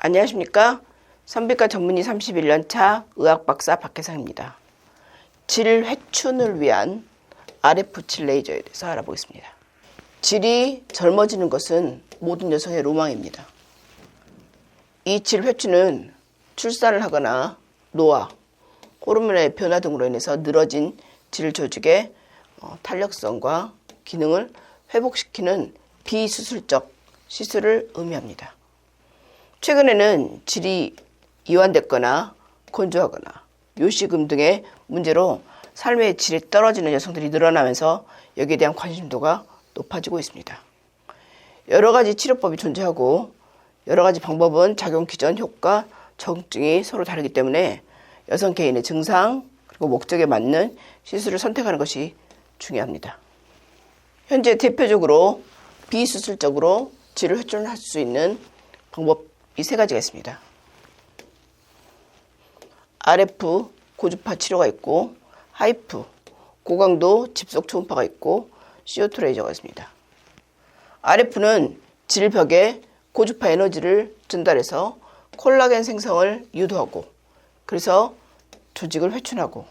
안녕하십니까. 성비과 전문의 31년차 의학박사 박혜상입니다. 질 회춘을 위한 RF7 레이저에 대해서 알아보겠습니다. 질이 젊어지는 것은 모든 여성의 로망입니다. 이 질 회춘은 출산을 하거나 노화, 호르몬의 변화 등으로 인해서 늘어진 질 조직의 탄력성과 기능을 회복시키는 비수술적 시술을 의미합니다. 최근에는 질이 이완됐거나 건조하거나 요실금 등의 문제로 삶의 질이 떨어지는 여성들이 늘어나면서 여기에 대한 관심도가 높아지고 있습니다. 여러 가지 치료법이 존재하고 여러 가지 방법은 작용 기전, 효과, 적응증이 서로 다르기 때문에 여성 개인의 증상 그리고 목적에 맞는 시술을 선택하는 것이 중요합니다. 현재 대표적으로 비수술적으로 질을 회춘할 수 있는 방법이 세 가지가 있습니다. RF 고주파 치료가 있고 하이프 고강도 집속 초음파가 있고 CO2 레이저가 있습니다. RF는 질벽에 고주파 에너지를 전달해서 콜라겐 생성을 유도하고 그래서 조직을 회춘하고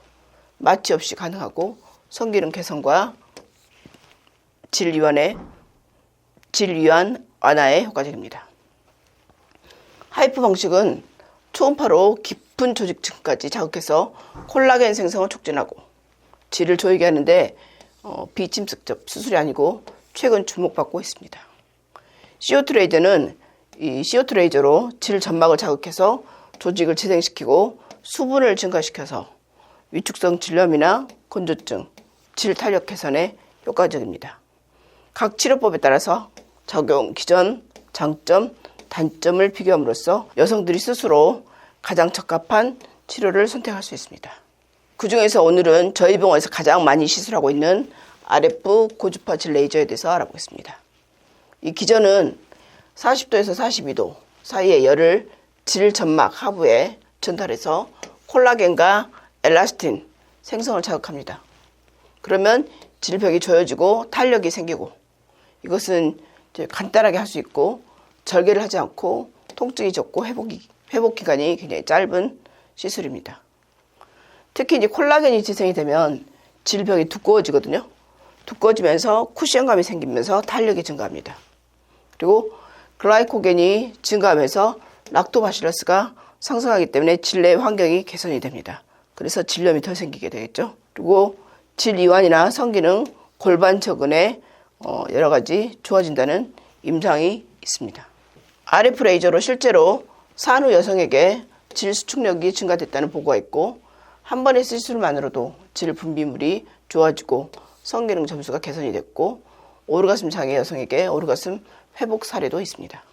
마취 없이 가능하고 성기능 개선과 질 이완 완화에 효과적입니다. 하이프 방식은 초음파로 깊은 조직층까지 자극해서 콜라겐 생성을 촉진하고 질을 조이게 하는데 비침습적 수술이 아니고 최근 주목받고 있습니다. CO2 레이저는 이 CO2 레이저로 질 점막을 자극해서 조직을 재생시키고 수분을 증가시켜서 위축성 질염이나 건조증, 질 탄력 개선에 효과적입니다. 각 치료법에 따라서 적용 기전, 장점, 단점을 비교함으로써 여성들이 스스로 가장 적합한 치료를 선택할 수 있습니다. 그 중에서 오늘은 저희 병원에서 가장 많이 시술하고 있는 RF 고주파 질 레이저에 대해서 알아보겠습니다. 이 기전은 40도에서 42도 사이의 열을 질 점막 하부에 전달해서 콜라겐과 엘라스틴 생성을 자극합니다. 그러면 질벽이 조여지고 탄력이 생기고 이것은 간단하게 할 수 있고 절개를 하지 않고 통증이 적고 회복 기간이 굉장히 짧은 시술입니다. 특히 이제 콜라겐이 재생이 되면 질벽이 두꺼워지거든요. 두꺼워지면서 쿠션감이 생기면서 탄력이 증가합니다. 그리고 글라이코겐이 증가하면서 락토바실러스가 상승하기 때문에 질내 환경이 개선이 됩니다. 그래서 질염이 더 생기게 되겠죠. 그리고 질 이완이나 성기능, 골반 적응에 여러 가지 좋아진다는 임상이 있습니다. RF 레이저로 실제로 산후 여성에게 질 수축력이 증가됐다는 보고가 있고 한 번의 시술만으로도 질 분비물이 좋아지고 성기능 점수가 개선이 됐고 오르가슴 장애 여성에게 오르가슴 회복 사례도 있습니다.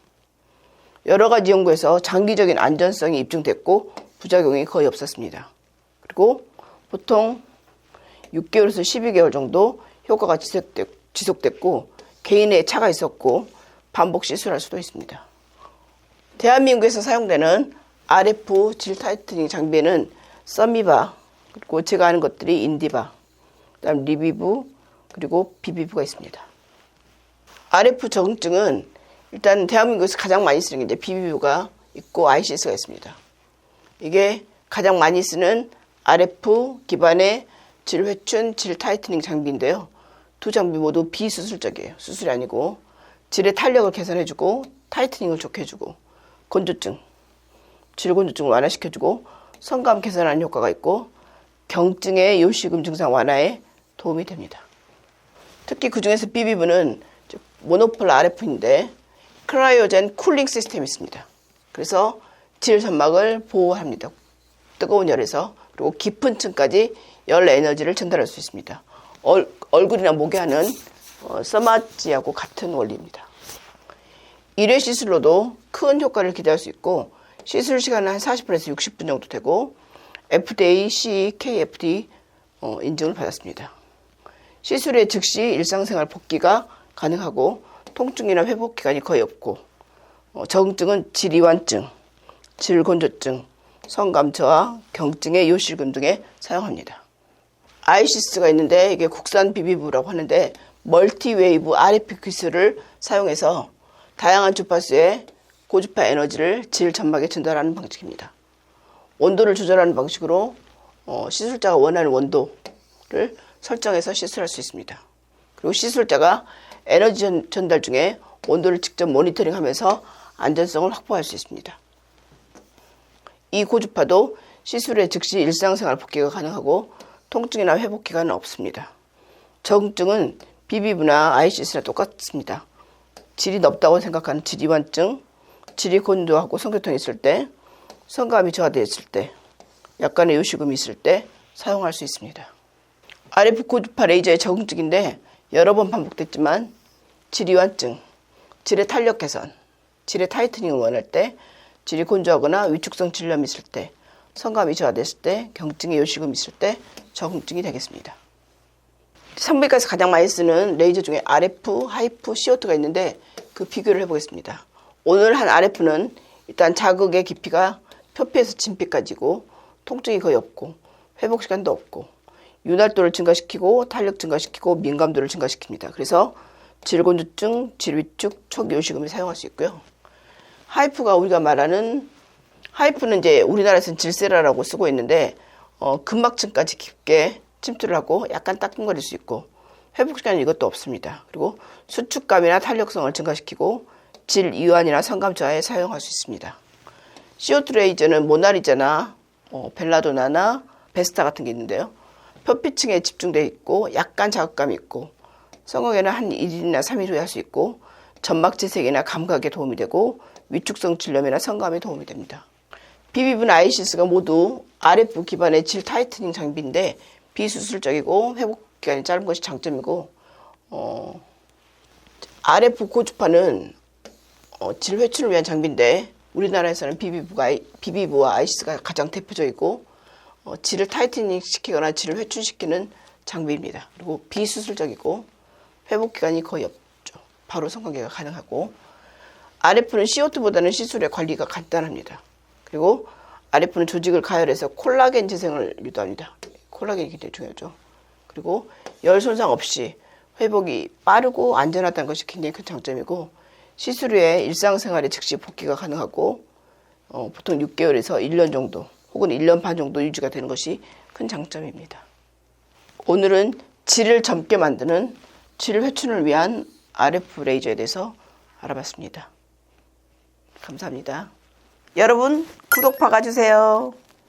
여러 가지 연구에서 장기적인 안전성이 입증됐고 부작용이 거의 없었습니다. 그리고 보통 6개월에서 12개월 정도 효과가 지속됐고 개인의 차가 있었고 반복 시술할 수도 있습니다. 대한민국에서 사용되는 RF 질 타이트닝 장비에는 써미바 그리고 제가 아는 것들이 인디바, 그다음 리비브 그리고 비비브가 있습니다. RF 적응증은 일단 대한민국에서 가장 많이 쓰는 게 이제 비비브가 있고 ICS가 있습니다. 이게 가장 많이 쓰는 RF 기반의 질 회춘, 질 타이트닝 장비인데요. 두 장비 모두 비수술적이에요. 수술이 아니고 질의 탄력을 개선해주고 타이트닝을 좋게 해주고 건조증, 질 건조증을 완화시켜주고 성감 개선하는 효과가 있고 경증의 요실금 증상 완화에 도움이 됩니다. 특히 그 중에서 비비브는 모노폴 RF인데 크라이오젠 쿨링 시스템이 있습니다. 그래서 질 점막을 보호합니다. 뜨거운 열에서 그리고 깊은 층까지 열 에너지를 전달할 수 있습니다. 얼굴이나 목에 하는 써마지하고 같은 원리입니다. 1회 시술로도 큰 효과를 기대할 수 있고 시술 시간은 한 40분에서 60분 정도 되고 FDA, CE, KFD 인증을 받았습니다. 시술에 즉시 일상생활 복귀가 가능하고 통증이나 회복 기간이 거의 없고 적응증은 질 이완증, 질 건조증, 성감 저하, 경증의 요실금 등에 사용합니다. ICS가 있는데 이게 국산 비비브라고 하는데 멀티웨이브 RF 기술을 사용해서 다양한 주파수의 고주파 에너지를 질 점막에 전달하는 방식입니다. 온도를 조절하는 방식으로 시술자가 원하는 원도를 설정해서 시술할 수 있습니다. 그리고 시술자가 에너지 전달 중에 온도를 직접 모니터링하면서 안전성을 확보할 수 있습니다. 이 고주파도 시술에 즉시 일상생활 복귀가 가능하고 통증이나 회복 기간은 없습니다. 적응증은 비비부나 아이시스나 똑같습니다. 질이 높다고 생각하는 질이완증, 질이 건조하고 성교통이 있을 때, 성감이 저하되어 있을 때, 약간의 요실금이 있을 때 사용할 수 있습니다. RF 고주파 레이저의 적응증인데 여러 번 반복됐지만 질이완증, 질의 탄력 개선, 질의 타이트닝을 원할 때, 질이 건조하거나 위축성 질염이 있을 때, 성감이 저하됐을 때, 경증의 요실금이 있을 때 적응증이 되겠습니다. 산부인과에서 가장 많이 쓰는 레이저 중에 RF, 하이프, CO2가 있는데 그 비교를 해보겠습니다. 오늘 한 RF는 일단 자극의 깊이가 표피에서 진피까지고 통증이 거의 없고 회복 시간도 없고 윤활도를 증가시키고 탄력 증가시키고 민감도를 증가시킵니다. 그래서 질건조증, 질위축, 초기요실금을 사용할 수 있고요. 하이프가 우리가 말하는 하이프는 이제 우리나라에서는 질세라라고 쓰고 있는데 근막층까지 깊게 침투를 하고 약간 따끔거릴 수 있고 회복 시간은 이것도 없습니다. 그리고 수축감이나 탄력성을 증가시키고 질 이완이나 성감 저하에 사용할 수 있습니다. CO2 레이저는 모나리자나 벨라도나나 베스타 같은 게 있는데요. 표피층에 집중되어 있고 약간 자극감이 있고 성형에는 한 1일이나 3일 후에 할 수 있고 점막 재색이나 감각에 도움이 되고 위축성 질염이나 성감에 도움이 됩니다. 비비브나 아이시스가 모두 RF 기반의 질 타이트닝 장비인데 비수술적이고 회복 기간이 짧은 것이 장점이고 RF 고주파는 질 회춘을 위한 장비인데 우리나라에서는 비비브와 아이시스가 가장 대표적이고 질을 타이트닝 시키거나 질을 회춘시키는 장비입니다. 그리고 비수술적이고 회복 기간이 거의 없죠. 바로 성관계가 가능하고 RF는 CO2보다는 시술의 관리가 간단합니다. 그리고 RF는 조직을 가열해서 콜라겐 재생을 유도합니다. 콜라겐이 굉장히 중요하죠. 그리고 열 손상 없이 회복이 빠르고 안전하다는 것이 굉장히 큰 장점이고 시술 후에 일상생활에 즉시 복귀가 가능하고 보통 6개월에서 1년 정도 혹은 1년 반 정도 유지가 되는 것이 큰 장점입니다. 오늘은 질을 젊게 만드는 질 회춘을 위한 RF 레이저에 대해서 알아봤습니다. 감사합니다. 여러분 구독 박아주세요.